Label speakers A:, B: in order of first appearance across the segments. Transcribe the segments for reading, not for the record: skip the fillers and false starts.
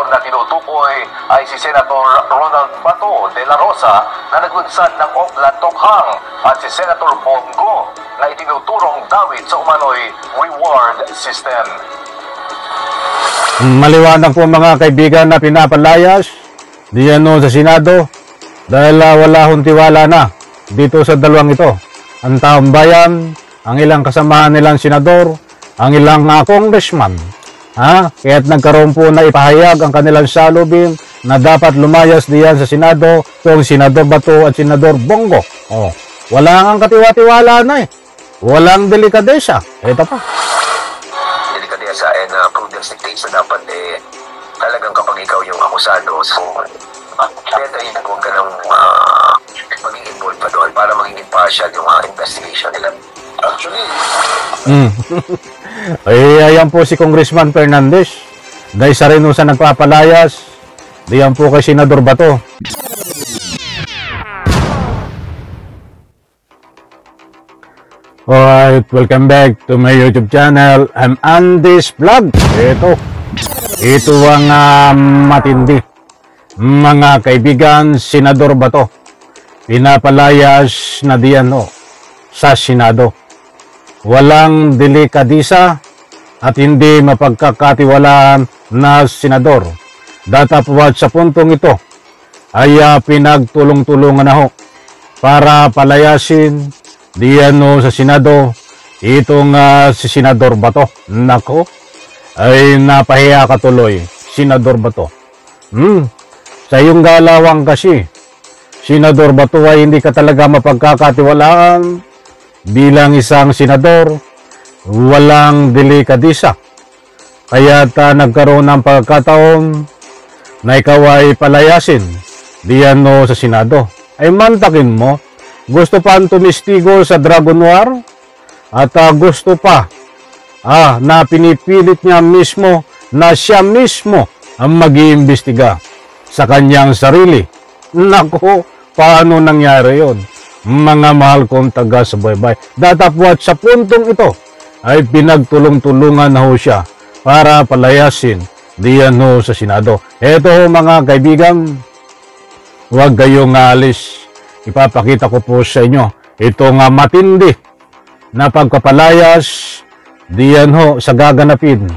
A: senador na tinutukoy ay si Senator Ronald Bato de la Rosa na naglunsad ng Oplan Tokhang at si Senator Bongo na itinuturong dawit sa umano'y reward system.
B: Maliwanag po mga kaibigan na pinapalayas diyan sa Senado dahil wala hong tiwala na dito sa dalawang ito. Ang taong bayan, ang ilang kasamahan nilang senador, ang ilang congressman. Kaya't nagkaroon po na ipahayag ang kanilang salubin na dapat lumayas diyan sa Senado itong Senador Bato at Senador Bongo. Wala ang katiwa-tiwala na Walang delikadesa. Ito pa.
C: Delikadesa and prudence dictates na dapat talagang kapag ikaw yung akusado, so better yun huwag ka nang maging involved pa doon para maging impartial yung investigation nila. Actually,
B: ayan po si Congressman Fernandez. Dahil sa rin sa nagpapalayas, diyan po kay Senador Bato. Alright, welcome back to my YouTube channel. I'm Andy's Vlog. Ito ang matindi. Mga kaibigan, Senador Bato. Pinapalayas na diyan sa Senado. Walang delikadisa at hindi mapagkakatiwalaan na senador. Datapwat sa puntong ito ay pinagtulong-tulungan na para palayasin diyan sa Senado itong si Senador Bato. Nako, ay napahiya ka tuloy, Senador Bato. Sa iyong galawang kasi, Senador Bato ay hindi ka talaga mapagkakatiwalaan bilang isang senador. Walang delikadisa. Kaya nagkaroon ng pagkataon na ikaw ay palayasin diyan sa Senado. Ay mantakin mo, gusto pa ang tumistigo sa Dragon War at gusto pa na pinipilit niya mismo na siya mismo ang mag-iimbestiga sa kanyang sarili. Nako, paano nangyari yon? Mga mahal kong taga-subaybay, datapwat sa puntong ito ay pinagtulong-tulungan na siya para palayasin diyan sa Senado. Eto mga kaibigan, huwag kayong alis. Ipapakita ko po sa inyo itong matindi na pagpapalayas diyan sa gaganapin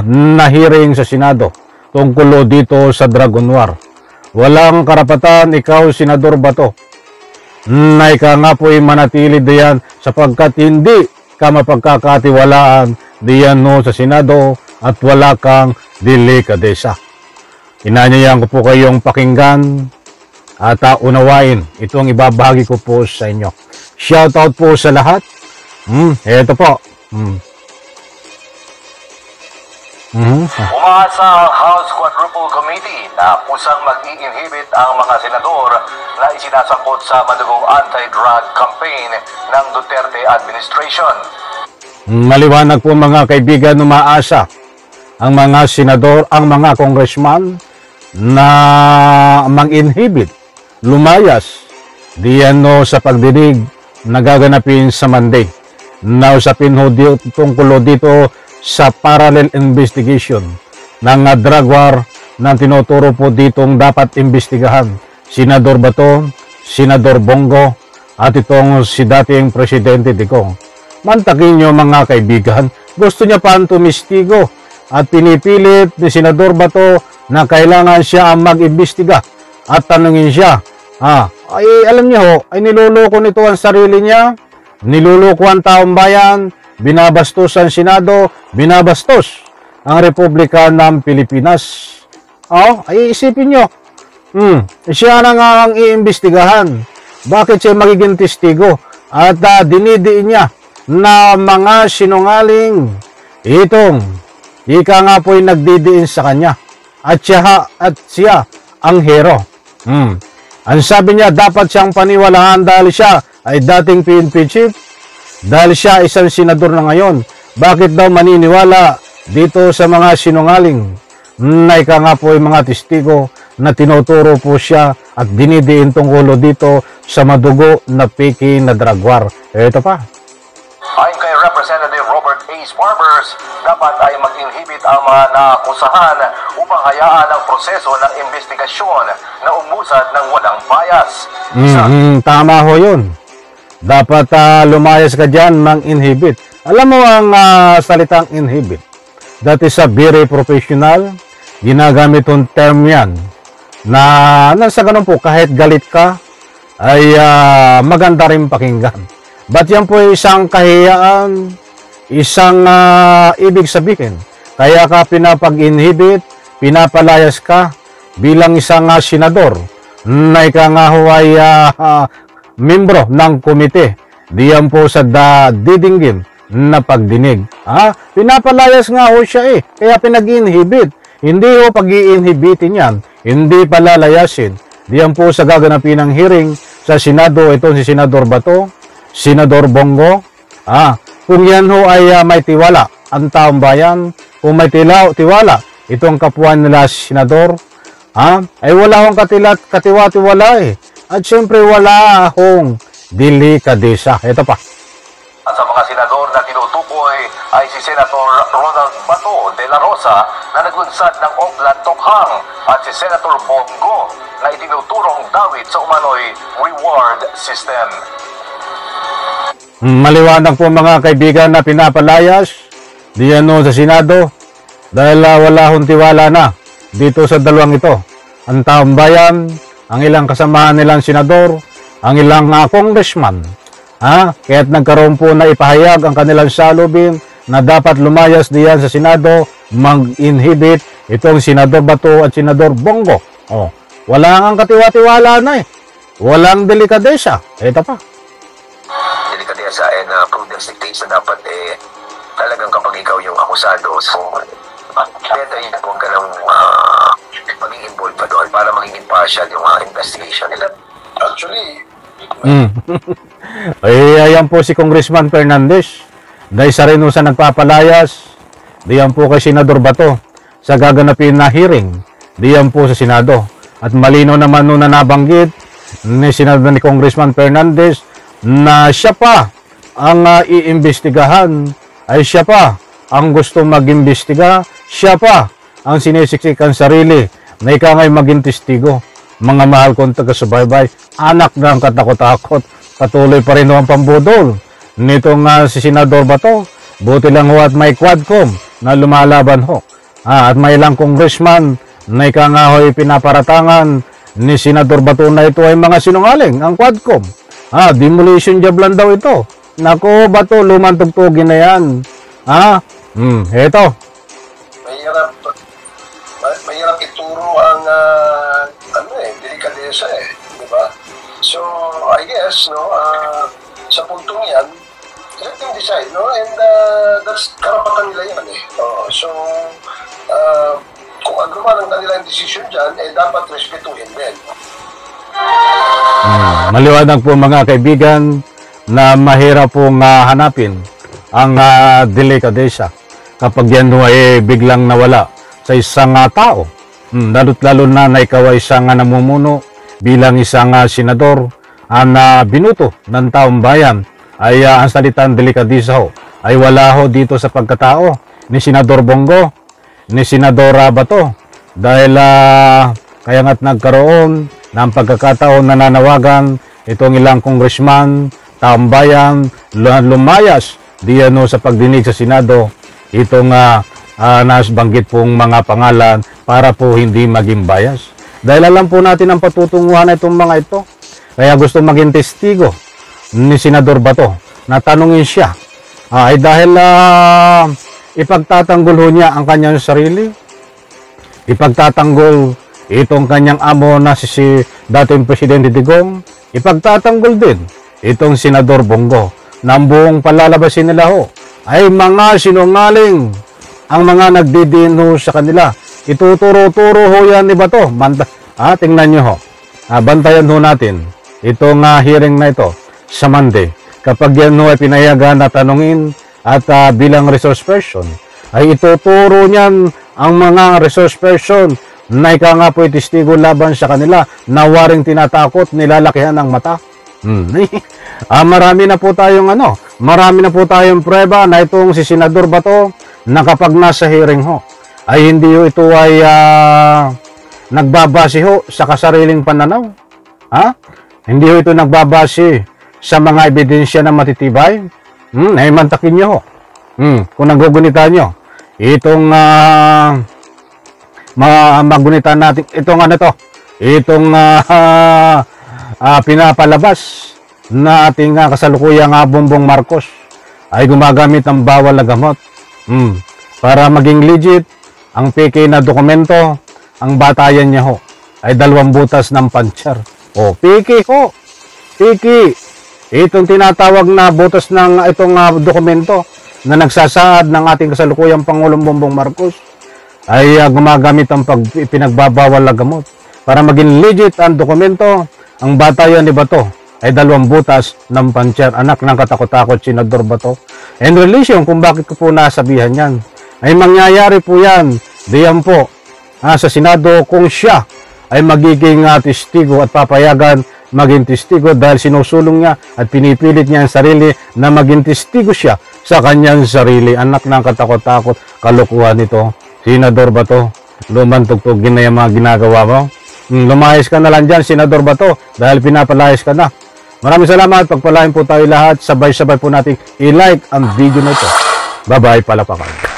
B: na hearing sa Senado tungkol dito sa Dragon War. Walang karapatan ikaw, Senador Bato, na ika nga po ay manatili diyan sapagkat hindi ka mapagkakatiwalaan diyan sa Senado at wala kang delikadesa. Inanyayan ko po kayong pakinggan at unawain itong ibabahagi ko po sa inyo. Shoutout po sa lahat. Ito po.
A: Umaasa ang House Quadruple Committee na pusang mag-i-inhibit ang mga senador na isinasangkot sa madugong anti-drug campaign ng Duterte administration.
B: Maliwanag po mga kaibigan, umaasa ang mga senador, ang mga congressman na mag-inhibit, lumayas diyan sa pagdinig na gaganapin sa Monday. Nausapin tungkol dito sa parallel investigation ng drug war na tinuturo po ditong dapat imbestigahan Senador Bato, Senador Bongo at itong si dating Presidente Digong. Mantakin nyo mga kaibigan, gusto niya pa ang tumistigo at pinipilit ni Senador Bato na kailangan siya ang mag-imbestiga at tanungin siya. Ay alam niyo ay niloloko nito ang sarili niya, niloloko ang taong bayan, binabastos ang Senado, binabastos ang Republika ng Pilipinas. Ay isipin nyo, siya na nga ang iimbestigahan. Bakit siya magiging testigo? At dinidiin niya na mga sinungaling itong ika nga po ay nagdidiin sa kanya. At siya ang hero. Ang sabi niya, dapat siyang paniwalaan dahil siya ay dating PNP chief. Dahil siya isang senador na ngayon, bakit daw maniniwala dito sa mga sinungaling na ika nga po ay mga testigo na tinuturo po siya at dinidiin tungkol dito sa madugo na piki na drug war. Ito pa.
A: Ayon kay Representative Robert A. Barbers, dapat ay mag-inhibit ang mga naakusahan upang hayaan ang proseso ng investigasyon na umusad ng walang bias.
B: Tama ho yun. Dapat lumayas ka dyan, mang-inhibit. Alam mo ang salitang inhibit. That is a very professional. Ginagamit yung term yan. Na sa ganun po, kahit galit ka, ay maganda rin pakinggan. But yan po isang kahiyaan, isang ibig sabihin. Kaya ka pinapag-inhibit, pinapalayas ka bilang isang senador na ika nga ho ay membro ng komite. Diyan po sa didinggin na pagdinig. Pinapalayas nga ho siya kaya pinag-inhibit. Hindi ho pag-i-inhibitin yan, hindi palalayasin. Diyan po sa gaganapin ng hearing sa Senado, ito si Senador Bato, Senador Bongo. Kung yan ho ay may tiwala ang taong bayan, kung may tiwala itong kapuan nila Senador, ay wala akong katiwa-tiwala At syempre wala akong delikadesa. Ito pa.
A: At sa mga senador na tinutukoy ay si Senator Ronald Bato de la Rosa na naglunsad ng Oplan Tokhang at si Senator Bongo na itinuturong dawit sa umano'y reward system.
B: Maliwanag po mga kaibigan na pinapalayas diyan sa Senado dahil wala akong tiwala na dito sa dalawang ito. Ang taong bayan, ang ilang kasamahan nilang senador, ang ilang congressman. Kaya't nagkaroon po na ipahayag ang kanilang salubin na dapat lumayas diyan sa Senado, mag-inhibit itong Senador Bato at Senador Bongo. Wala ang katiwa-tiwala na Walang delikadesa. Ito pa.
C: Delikadesa and prudence dictates na dapat talagang kapag ikaw yung akusado, so better yun huwag ka nang maging involved pa doon para maging impartial yung investigation nila. Actually,
B: ayan po si Congressman Fernandez. Dahil sa rin sa nagpapalayas, diyan po kay Senador Bato sa gaganapin na hearing, diyan po sa Senado. At malino naman na nabanggit ni Senador ni Congressman Fernandez na siya pa ang iimbestigahan, ay siya pa ang gusto mag-imbestiga, siya pa ang sinisiksikan sarili na ikaw ngay maging testigo. Mga mahal kong taga-subaybay, anak ng katakot-takot, patuloy pa rin ang pambudol nitong si Senador Bato. Buti lang ho at may Quadcom na lumalaban ho. At may ilang congressman na ika nga ho'y pinaparatangan ni Senador Bato na ito ay mga sinungaling, ang Quadcom. Demolition job lang daw ito. Nako, Bato, lumantugtugin na yan. Eto.
D: Mahirap ituro ang delikadesa di ba? So, I guess, sa puntong yan, let them decide, and that's karapatan nila yan So, kung ano man ang kanilang decision dyan, dapat respetuhin din.
B: Maliwanag po mga kaibigan na mahirap pong hanapin ang delikadesa kapag yan ay biglang nawala sa isang tao. Lalo't-lalo na ikaw ay isang namumuno bilang isang senador na binuto ng taong bayan, ay ang salitang delikadesa ho ay wala ho dito sa pagkatao ni Senador Bongo, ni Senador Bato. Dahil kaya nga't nagkaroon ng pagkakataon na nanawagan itong ilang congressman, taong bayan, lumayas diyan sa pagdinig sa Senado itong nasbanggit pong mga pangalan para po hindi maging bias. Dahil alam po natin ang patutunguhan na itong mga ito. Kaya gusto maging testigo ni Senador Bato na tanungin siya ay dahil ipagtatanggol ho niya ang kanyang sarili, ipagtatanggol itong kanyang amo na si dating Presidente Digong, ipagtatanggol din itong Senador Bongo na ang buong palalabasin nila ho ay mga sinungaling ang mga nagdidino sa kanila. Ituturo-turo ho yan ni Bato. Tingnan nyo ho. Bantayan ho natin itong hearing na ito sa Monday. Kapag yan ho ay pinayagan na tanungin at bilang resource person, ay ituturo niyan ang mga resource person na ika nga po testigo laban sa kanila na waring tinatakot, nilalakihan ng mata. Marami na po tayong prueba na itong si Senador Bato na kapag nasa hearing ho, ay hindi ho ito ay nagbabase ho sa kasariling pananaw. Hindi ho ito nagbabase sa mga ebidensya na matitibay. Ay mantakin nyo ho. Kung nagugunita nyo, itong magunitan natin, itong pinapalabas na ating kasalukuyang Bongbong Marcos ay gumagamit ng bawal na gamot. Para maging legit ang PK na dokumento, ang batayan niya ho ay 2 butas ng puncher. PK ho. PK. Itong tinatawag na butas ng itong dokumento na nagsasaad ng ating kasalukuyang Pangulong Bongbong Marcos ay gumagamit ng pinagbabawal na gamot. Para maging legit ang dokumento, ang batayan ni Bato ay 2 butas ng puncher. Anak ng katakot-takot, Senador Bato. And relation kung bakit ko po nasabihan yan, ay mangyayari po yan diyan po sa Senado kung siya ay magiging testigo at papayagan maging testigo dahil sinusulong niya at pinipilit niya ang sarili na maging testigo siya sa kanyang sarili. Anak ng katakot-takot, kalukuhan nito. Senador Bato, lumantugtugin na yung mga ginagawa mo. Lumayas ka na lang dyan, Senador Bato, dahil pinapalayas ka na. Maraming salamat. Pagpalain po tayo lahat. Sabay-sabay po natin i-like ang video na ito. Bye-bye, palapakan.